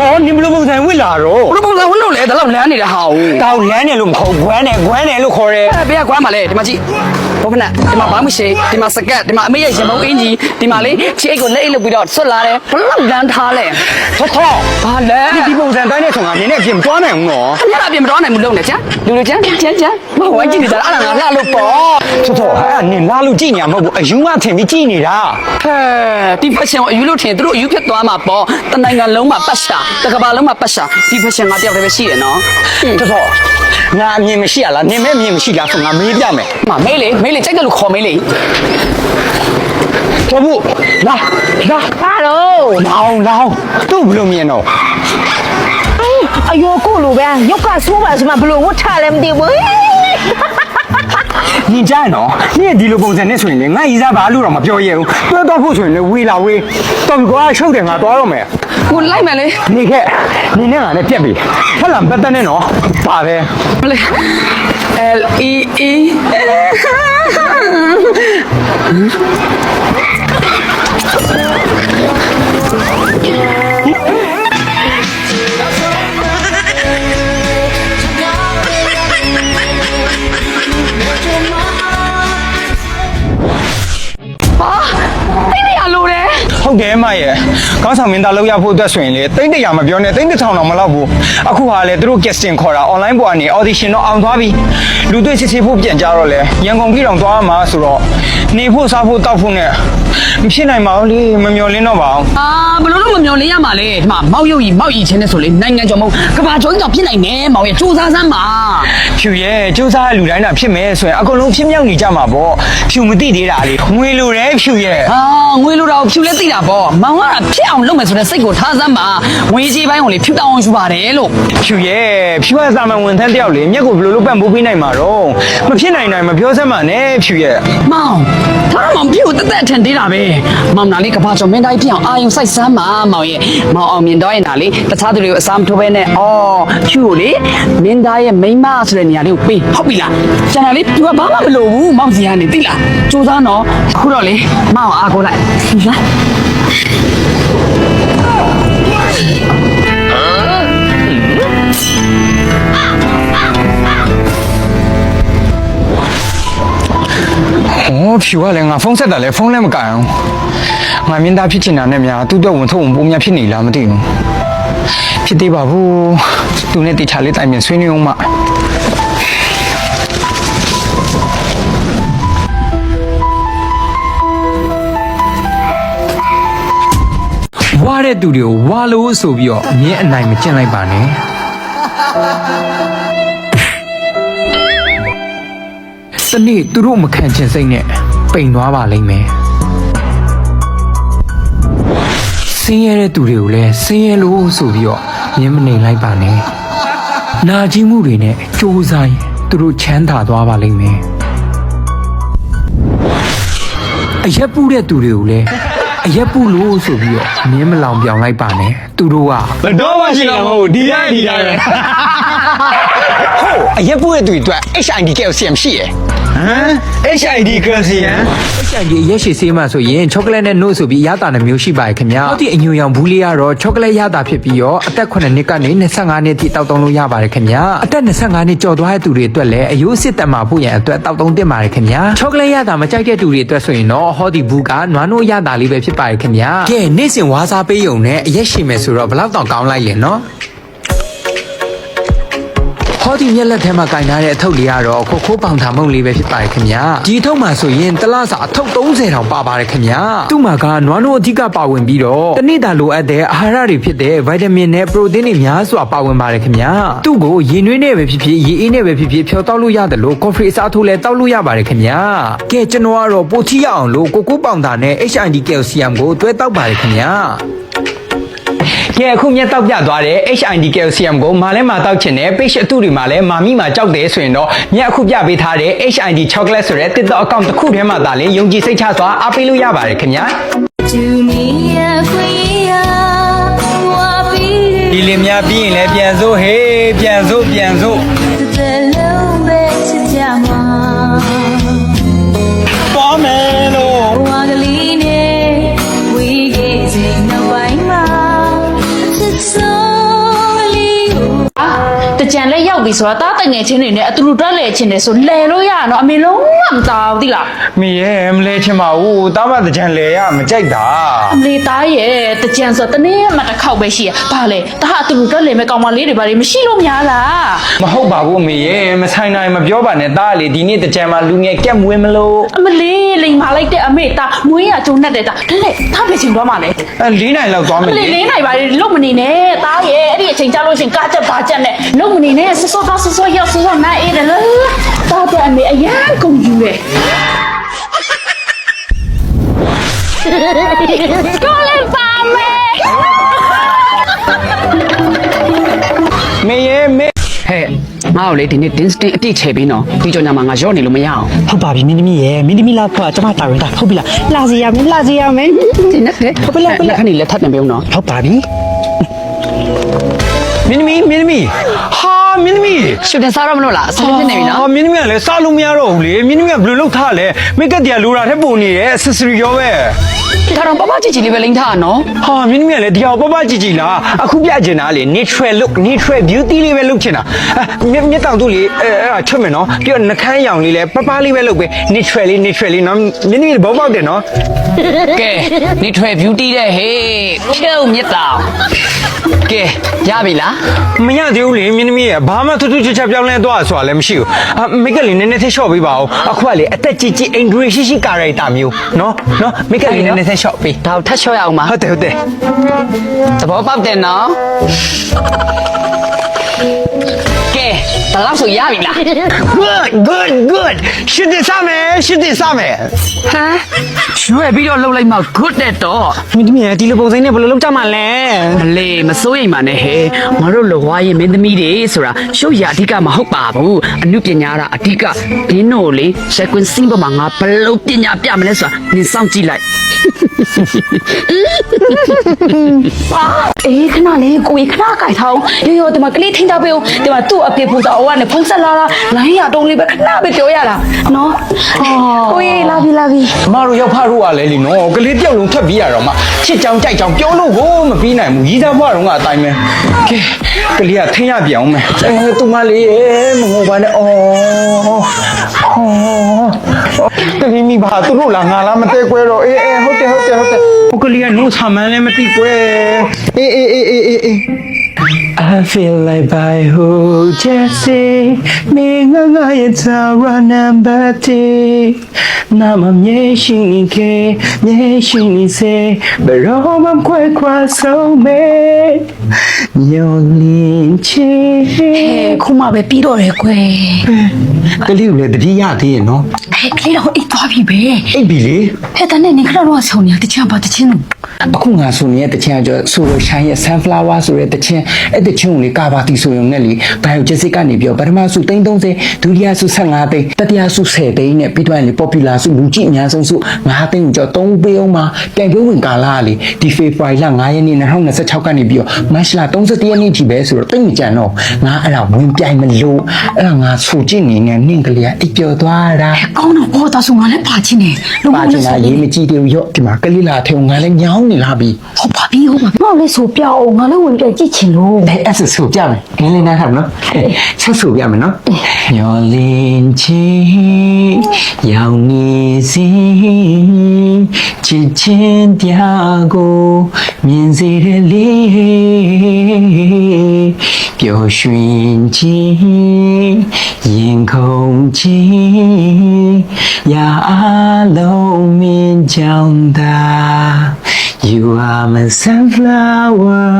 好，你们都不在为哪喽？我都不知道我老来的老两年的好。到2年路口，关呢路口嘞。不要管嘛嘞，对嘛子？我不能，对嘛把木鞋，对嘛石盖，对嘛没有什么印记，对嘛嘞？这个那一路不要说来嘞，不能让他嘞。错，啊嘞！你不在当年从啊，你那边抓呢我。你那边不抓那么弄的，讲，讲，我忘记你在哪了，哪路跑？错，哎，你哪路几年么？有啊，天没几年啦。哎，地发现我娱乐天都有片多嘛跑，但那个龙嘛不傻，那个把龙嘛不傻，地发现我掉在西人喏。错，那你们写了，你们写了，从啊没变没。嘛没嘞，这个路考没嘞。这不，那，Hello，都不露面哦。哎呦，过路呗，有干说吧什么不露，我差了没得我。你这喏，你ဒီလိုပုံစံနဲ့ဆိုရင်လေငါဤစားဘာလို့တော့မပြောရဘူးတွဲတော့ဖို့ဆိုရင်လေဝေးလာဝေးတော်ကွာချုပ်တယ်ငါသွားတော့မယ် 我来没嘞？နေခဲ့နေနဲ့ငါနဲ့ပြက်ပြီထက်လာပတ်တဲ့နဲ့နော်ပါပဲ 嘞，L-E-E。ဟုတ်တယ်မရဲ့ကောင်းဆောင်မင်းသားလောက်ရဖို့အတွက်ဆိုရင်လေတိတ်တရာမပြောနဲ့တိတ်တစ်ထောင်တော့မလောက်ဘူးအခုဟာလေသူတို့ casting ခေါ်တာ online ပေါ်ကနေ audition တော့အောင်သွားပြီလူတွေ့စစ်စစ်ဖို့ပြန်ကြတော့လေရန်ကုန်ပြည်တော်သွားမှာဆိုတော့နေဖို့စားဖို့တောက်ဖို့နဲ့မဖြစ်နိုင်ပါဘူးလေမမျော်လင်းတော့ပါအောင် ဘလို့လို့မမျော်လင်းရမှာလေဒီမှာမောက်ရုပ်ကြီးမောက်ကြီးချင်းနဲ့ဆိုလေနိုင်ငံကျော်မဟုတ်ကဘာကျော်ကြီးတော့ဖြစ်နိုင်တယ်မောင်ရဲ့စူးစမ်းစမ်းပါ ဖြူရဲ့စူးစမ်းလူတိုင်းတာဖြစ်မယ်ဆိုရင်အကုန်လုံးဖြစ်မြောက်နေကြမှာပေါ့ဖြူမသိသေးတာလေငွေလိုတယ်ဖြူရဲ့ ငွေလိုတော့ဖြူလဲသိတာပေါ့မောင်ကဖြစ်အောင်လုပ်မယ်ဆိုတဲ့စိတ်ကိုထားစမ်းပါငွေကြီးပိုင်းကိုလေဖြူတောင်းအောင်ယူပါတယ်လို့ ဖြူရဲ့ဖြူကစာမဝန်ထမ်းတယောက်လေမျက်ကိုဘယ်လိုလုပ်ပံ့ပိုးပေးနိုင်မှာတော့မဖြစ်နိုင်မပြောစမ်းပါနဲ့ဖြူရဲ့ မောင်ဒါတော့မောင်ဖြူတက်ထန်သေးတာပဲမောင်နာလေးကဘာကျော်မင်းတိုင်းဖြစ်အောင်အာယုံစိုက်စမ်းပါမောင်ရဲ့မောင်အောင်မြင်တော့ရဲ့နာလေးတခြားသူတွေကိုအစားမထိုးဘဲနဲ့ဖြူကိုလေမင်းသားရဲ့မိန်းမဆိုတဲ့နေရာလေးကိုပေးဟုတ်ပြီလားကျန်တာလေးဖြူကဘာမှမလိုဘူးမောင်စီကနေသိလားစူးစမ်းတော့အခုတော့လေမောင်အားကိုလိုက်လာ ဖြူကလည်းငါဖုန်းဆက်တာလည်းဖုန်းလည်းမကန်အောင်ငါမင်းသားဖြစ်ချင်တာနဲ့များသူ့တော့ဝန်ထုပ်ဝန်ပိုးများဖြစ်နေလားမသိဘူးဖြစ်သေးပါဘူးသူနဲ့တေချာလေးတိုင်ပြန်ဆွေးနွေးအောင်မဝါတဲ့သူတွေကိုဝါလို့ဆိုပြီးတော့အမြင်အနိုင်မကျင့်လိုက်ပါနဲ့တနေ့သူတို့မခံချင်စိတ်နဲ့ပိန်သွားပါလိမ့်မယ်ဆင်းရဲတဲ့သူတွေကိုလည်းဆင်းရဲလို့ဆိုပြီးတော့မြင်မနေလိုက်ပါနဲ့နာကျင်မှုတွေနဲ့ကြိုးစားရင်သူတို့ချမ်းသာသွားပါလိမ့်မယ်အရက်ပူတဲ့သူတွေကိုလည်းအရက်ပူလို့ဆိုပြီးတော့မြင်မလောင်ပြောင်လိုက်ပါနဲ့သူတို့ကဘယ်တော့မှရှိတာမဟုတ်ဒီတိုင်းပဲဟုတ်အရက်ပူတဲ့သူတွေအတွက် HID calcium ရှိရယ်HID calcium HID ရက်ရှည်ဆေးမှဆိုရင်ချောကလက်နဲ့နို့ဆိုပြီးရတာနှမျိုးရှိပါရဲ့ခင်ဗျာ။ဒီအညိုရောင်ဘူးလေးကတော့ချောကလက်ရတာဖြစ်ပြီးတော့အသက်9နှစ်ကနေ25နှစ်ထိတောက်တုံးလို့ရပါတယ်ခင်ဗျာ။အသက်25နှစ်ကျော်သွားတဲ့သူတွေအတွက်လည်းအယိုးစစ်တက်မှာဖို့ရန်အတွက်တောက်တုံးတင်ပါတယ်ခင်ဗျာ။ချောကလက်ရတာမကြိုက်တဲ့သူတွေအတွက်ဆိုရင်တော့ဟောဒီဘူးကနွားနို့ရတာလေးပဲဖြစ်ပါရဲ့ခင်ဗျာ။ကဲနေ့စဉ်ဝါးစားပေးုံနဲ့အရက်ရှည်မယ်ဆိုတော့ဘယ်လောက်တောင်ကောင်းလိုက်လဲနော်။ဟောဒီမျက်လက်ထဲမှာကင်ထားတဲ့အထုပ်လေးကတော့ခိုးပေါင်ထာမုံလေးပဲဖြစ်ပါတယ်ခင်ဗျာဒီအထုပ်မှာဆိုရင်တလားစာအထုပ်30တောင်ပါပါတယ်ခင်ဗျာသူ့မှာကနွားနို့အဓိကပါဝင်ပြီးတော့တနေ့တာလိုအပ်တဲ့အာဟာရတွေဖြစ်တဲ့ဗိုက်တာမင်နဲ့ပရိုတင်းတွေများစွာပါဝင်ပါတယ်ခင်ဗျာသူ့ကိုရေနွေးနဲ့ပဲဖြစ်ဖြစ်ရေအေးနဲ့ပဲဖြစ်ဖြစ်ဖြောတောက်လို့ရတယ်လို့ကော်ဖီအစားထိုးလဲတောက်လို့ရပါတယ်ခင်ဗျာကဲကျွန်တော်ကတော့ပိုချီရအောင်လို့ကိုပေါင်ထာနဲ့ HID calcium ကိုတွဲတောက်ပါတယ်ခင်ဗျာကဲအခုမြတ်တောက်ပြသွားတဲ့ HID calcium ကိုမာလဲမှာတောက်ချင်တဲ့ page အတုတွေမှာလဲမာမိမှာကြောက်တယ်ဆိုရင်တော့မြတ်အခုပြပေးထားတဲ့ HID chocolate ဆိုတဲ့ TikTok account တစ်ခုထဲမှာဒါလည်းယုံကြည်စိတ်ချစွာအားပေးလို့ရပါတယ်ခင်ဗျာဒီလင်များပြီးရင်လည်းပြန်စို့ဟေးပြန်စို့သွားမယ်လို့So တကြံလဲရောက်ပြီဆိုတာတားတငယ်ချင်းတွေနဲ့အတူတူတက်လဲချင်းတယ်ဆိုလဲလို့ရတော့အမေလုံးဝမသားဘူးသိလား မေရဲ့မလဲချင်ပါဘူးတားမတကြံလဲရမကြိုက်တာ အမေသားရဲ့တကြံဆိုတနေ့မှတစ်ခေါက်ပဲရှိရဘာလဲတားအတူတူတက်လဲမဲ့ကောင်မလေးတွေဘာတွေမရှိလို့များလား မဟုတ်ပါဘူးမေရဲ့မဆိုင်နိုင်မပြောပါနဲ့တားလေဒီနေ့တကြံမှာလူငယ်ကက်မွေးမလို့ အမလေးလိန်မာလိုက်တဲ့အမေသားမွေးရကျုံနဲ့တဲ့တာဒါနဲ့ထားပြချင်သွားမှလဲ ၄နိုင်လောက်သွားမယ် လေလေးနိုင်ပါလေလုံမနေနဲ့တားရဲ့အဲ့ဒီအချိန်ကြာလို့ရှင်ကားချက်ပါချက်နဲ့လုံမနေနဲ့စောစောရောက်စောနားအေးတယ်လားတားတဲ့အမေအရန်ကုန်ယူတယ်ကိုလေးပါမေ မေရဲ့မေ ဟဲ့ငါ့ကိုလေဒီနေ့ dance တင်အတိတ်ချေပြီးနော်ဒီကြောင့်ညမှာငါရော့နေလို့မရအောင် ဟုတ်ပါပြီမင်းသမီးရဲ့မင်းသမီးလာခွာကျမတာဝန်တာဟုတ်ပြီလားလာစီရမယ်လာစီရမယ် ဒီနေ့လေဟုတ်ပြီလားခဏလေးလက်ထပ်နေပြုံးနော် ဟုတ်ပါပြီ မင်းသမီးဟာမင်းသမီး ရှူတင်စားတော့မလို့လားဆက်ဖြစ်နေပြီနော် မင်းသမီးကလည်းစားလို့မရတော့ဘူးလေမင်းသမီးကဘယ်လိုလုပ်ထားလဲမိတ်ကတရားလိုတာထက်ပုံနေရဲ့ accessory ရောပဲ ဒီကတော့ပပကြည့်ကြည့်လေးပဲလိမ့်ထားနော် ဟာမင်းသမီးကလည်းဒီအောင်ပပကြည့်လားအခုပြချင်တာလေ natural look natural beauty လေးပဲလုပ်ချင်တာမြက်တောင်တို့လေအဲ့ဒါချွတ်မယ်နော်ပြီးတော့နှခမ်းရောင်လေးလည်းပပလေးပဲလုပ်ပဲ natural လေးနော်မင်းသမီးဘောပေါက်တယ်နော် ကဲနေထွယ် beauty တဲ့ဟေးဖြုတ်မြတ်တာကဲရပြီလား မရသေးဘူးလေမင်းသမီးကဘာမှထူးထူးခြားခြားပြောင်းလဲသွားဆိုတာလည်းမရှိဘူးမိတ်ကလေးနည်းနည်းသေးလျှော့ပေးပါဦးအခုကလေအသက်ကြီးအင်ဒရီရှိကာရိုက်တာမျိုးနော်မိတ်ကလေးနည်းနည်းသေးလျှော့ပေး ဒါထပ်ချော့ရအောင်ပါ ဟုတ်တယ် သဘောပေါက်တယ်နော်ကဲဒါတော့ဆိုရပြီလား good ရှစ်တင်စားမယ် ဟမ်ရွှဲပြီးတော့လှုပ်လိုက်မှ good တဲ့တော့ မင်းသမီးရဲ့ဒီလိုပုံစံနဲ့ဘယ်လိုလုပ်ကြမှာလဲ မလေးမစိုးရိမ်ပါနဲ့ဟဲ့ငါတို့လောဝါရဲ့မင်းသမီးတွေဆိုတာရှုပ်ရအဓိကမဟုတ်ပါဘူးအမှုပညာကအဓိကဒင်းတို့လေဆက်ကွင်းစင်းပေါ်မှာငါဘယ်လိုပညာပြမလဲဆိုတာနင်စောင့်ကြည့်လိုက် အေးခဏလေးကိုကြီးခဏကြိုက်ထောင်းရောဒီမှာကလေးထိန်းထားပေးဦးဒီမှာသူ့အဖေပူစာအိုကနေဖုန်းဆက်လာတာလိုင်းရတုံးလေးပဲခဏပဲပြောရတာနော်ကိုကြီးလာပြီ မတို့ရောက်ဖားတို့ကလည်းလीနော်ကလေးတယောက်လုံးထွက်ပြီးရတော့မှချစ်ကြောင်ကြိုက်ကြောင်ပြောလို့ကိုမပြီးနိုင်ဘူးရီးသားဘွားတော့ကအတိုင်းပဲကဲကလေးကထိန်းရပြောင်းမယ်သူမလေးမငိုပါနဲ့တကယ်မိပါသူတို့လားငါလားမတဲကွဲတော့အေးဟုတ်တယ်ဟိုကလေးကနိုးဆာမန်းလည်းမသိကွဲအေး I feel like by who Jesse me nga ye tara number 2 na ma mye shin ni ke mye shin ni se bro mam kwai kwa so me nyo lin chi ခုမှပဲပြီးတော့တယ်ကွယ် ကလေးကိုလည်းတတိယသေးရဲ့နော် အဲ့ကလေးတော့အိတ်သွားပြီပဲ အိပ်ပြီလေ ဟဲ့တန်းနဲ့နေခဏတော့ဆောင်းနေတချင်ပါတချင်လို့ အခုငါဆိုနေတဲ့တချင်ကျော်ဆိုလိုရှိုင်းရဲ့ sunflower ဆိုတဲ့တချင်အဲ့တချင်ကိုလေကာပါတီဆိုရုံနဲ့လေ biogesic ကနေပြီးတော့ပထမဆု330ဒုတိယဆု15သိန်းတတိယဆု10သိန်းနဲ့ပြီးတော့လေ popular ဆုလူကြည့်အများဆုံးဆု9သိန်းကျော်3ပေးအောင်မှာပြန်ပြောဝင်ကာလာလေဒီ February လ9ရက်နေ့2026ကနေပြီးတော့ March လ31ရက်နေ့ထိပဲဆိုတော့တိတ်မကြံတော့ငါအဲ့ဒါဝင်ပြိုင်မလို့အဲ့ဒါငါဆိုကြည့်နေနဲ့နင့်ကလေးကအိပ်ပျော်သွားတာ ကောင်းတော့ဘောသားဆိုငါလည်းပါချင်းနေလုံးဝ ပါချင်တာရေးမကြည့်သေးဘူးရော့ဒီမှာကလေးလာထဲငါလည်းညောင်းနေလားပြီ ဟုတ်ပါပြီငါလည်းဆိုပြအောင်ငါလည်းဝင်ပြကြည့်ချင်လို့ အဲ့ဆိုပြမယ်ငင်းလေးနားထားမနော်ဆက်ဆိုပြမယ်နော်ညော်လင်းချင်းရောင်နေစီချစ်ချင်းတရားကိုမြင်စေတဲ့လေးပျော်ရွှင်ခြင်းရင်ခုန်ခြင်းရာအလုံးမင်းကြောင့်သာ You are my sunflower